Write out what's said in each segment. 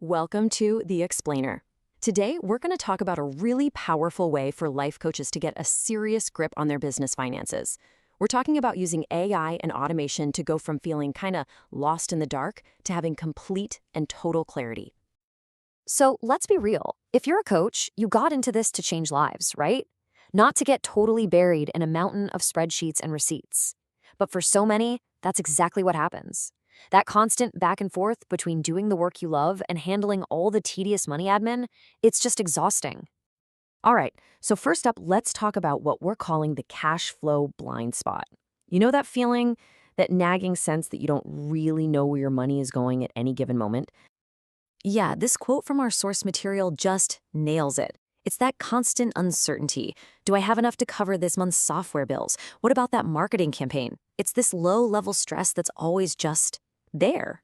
Welcome to The Explainer. Today, we're going to talk about a really powerful way for life coaches to get a serious grip on their business finances. We're talking about using AI and automation to go from feeling kind of lost in the dark to having complete and total clarity. So let's be real. If you're a coach, you got into this to change lives, right? Not to get totally buried in a mountain of spreadsheets and receipts. But for so many, that's exactly what happens. That constant back and forth between doing the work you love and handling all the tedious money admin, it's just exhausting. All right, so first up, let's talk about what we're calling the cash flow blind spot. You know that feeling, that nagging sense that you don't really know where your money is going at any given moment? Yeah, this quote from our source material just nails it. It's that constant uncertainty. Do I have enough to cover this month's software bills? What about that marketing campaign? It's this low-level stress that's always just there.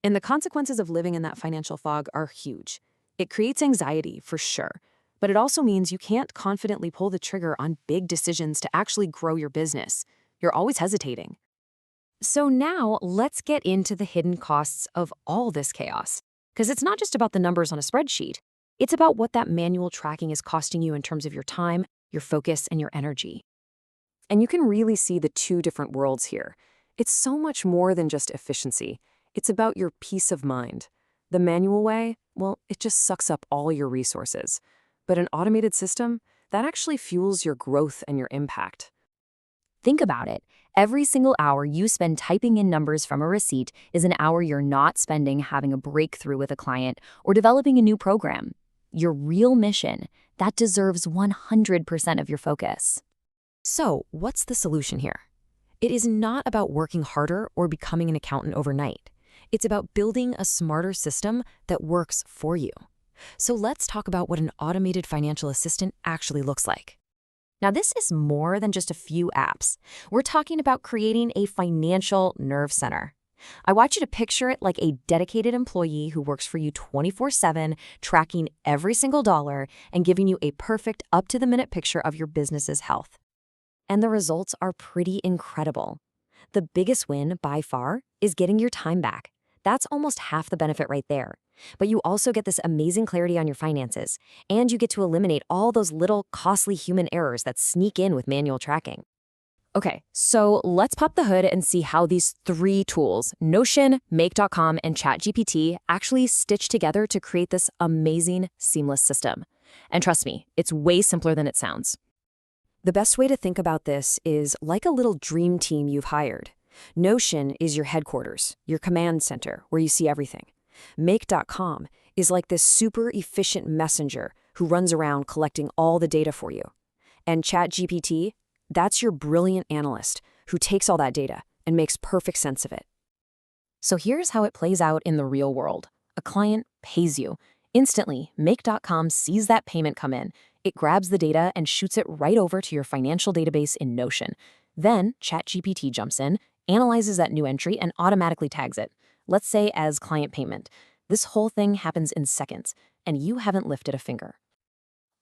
And the consequences of living in that financial fog are huge. It creates anxiety, for sure. But it also means you can't confidently pull the trigger on big decisions to actually grow your business. You're always hesitating. So now let's get into the hidden costs of all this chaos. Because it's not just about the numbers on a spreadsheet. It's about what that manual tracking is costing you in terms of your time, your focus, and your energy. And you can really see the two different worlds here. It's so much more than just efficiency. It's about your peace of mind. The manual way, well, it just sucks up all your resources. But an automated system, that actually fuels your growth and your impact. Think about it. Every single hour you spend typing in numbers from a receipt is an hour you're not spending having a breakthrough with a client or developing a new program. Your real mission, that deserves 100% of your focus. So, what's the solution here? It is not about working harder or becoming an accountant overnight. It's about building a smarter system that works for you. So let's talk about what an automated financial assistant actually looks like. Now, this is more than just a few apps. We're talking about creating a financial nerve center. I want you to picture it like a dedicated employee who works for you 24/7, tracking every single dollar and giving you a perfect up-to-the-minute picture of your business's health. And the results are pretty incredible. The biggest win, by far, is getting your time back. That's almost half the benefit right there. But you also get this amazing clarity on your finances, and you get to eliminate all those little costly human errors that sneak in with manual tracking. Okay, so let's pop the hood and see how these three tools, Notion, Make.com, and ChatGPT, actually stitch together to create this amazing, seamless system. And trust me, it's way simpler than it sounds. The best way to think about this is like a little dream team you've hired. Notion is your headquarters, your command center, where you see everything. Make.com is like this super efficient messenger who runs around collecting all the data for you. And ChatGPT, that's your brilliant analyst who takes all that data and makes perfect sense of it. So here's how it plays out in the real world. A client pays you. Instantly, Make.com sees that payment come in. It grabs the data and shoots it right over to your financial database in Notion. Then ChatGPT jumps in, analyzes that new entry, and automatically tags it. Let's say as client payment. This whole thing happens in seconds, and you haven't lifted a finger.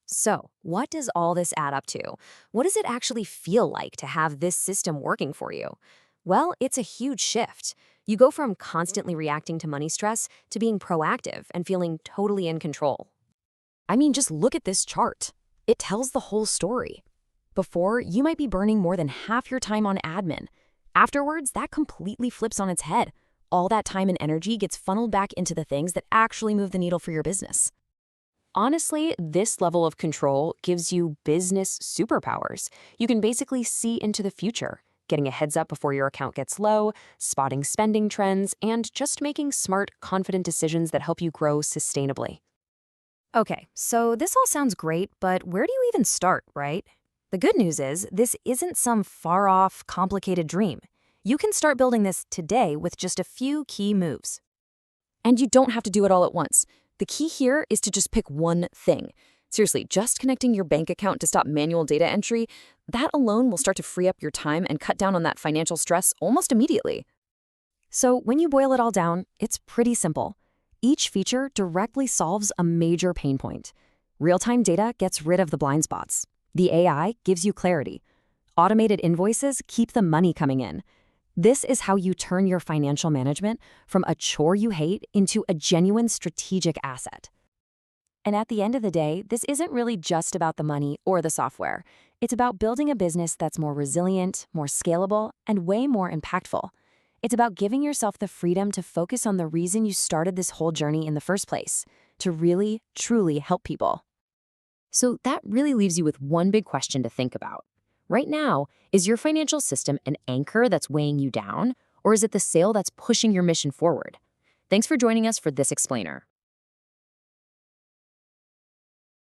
So, what does all this add up to? What does it actually feel like to have this system working for you? Well, it's a huge shift. You go from constantly reacting to money stress to being proactive and feeling totally in control. I mean, just look at this chart. It tells the whole story. Before, you might be burning more than half your time on admin. Afterwards, that completely flips on its head. All that time and energy gets funneled back into the things that actually move the needle for your business. Honestly, this level of control gives you business superpowers. You can basically see into the future, getting a heads up before your account gets low, spotting spending trends, and just making smart, confident decisions that help you grow sustainably. Okay, so this all sounds great, but where do you even start, right? The good news is this isn't some far-off, complicated dream. You can start building this today with just a few key moves. And you don't have to do it all at once. The key here is to just pick one thing. Seriously, just connecting your bank account to stop manual data entry, that alone will start to free up your time and cut down on that financial stress almost immediately. So when you boil it all down, it's pretty simple. Each feature directly solves a major pain point. Real-time data gets rid of the blind spots. The AI gives you clarity. Automated invoices keep the money coming in. This is how you turn your financial management from a chore you hate into a genuine strategic asset. And at the end of the day, this isn't really just about the money or the software. It's about building a business that's more resilient, more scalable, and way more impactful. It's about giving yourself the freedom to focus on the reason you started this whole journey in the first place, to really, truly help people. So that really leaves you with one big question to think about. Right now, is your financial system an anchor that's weighing you down, or is it the sail that's pushing your mission forward? Thanks for joining us for this explainer.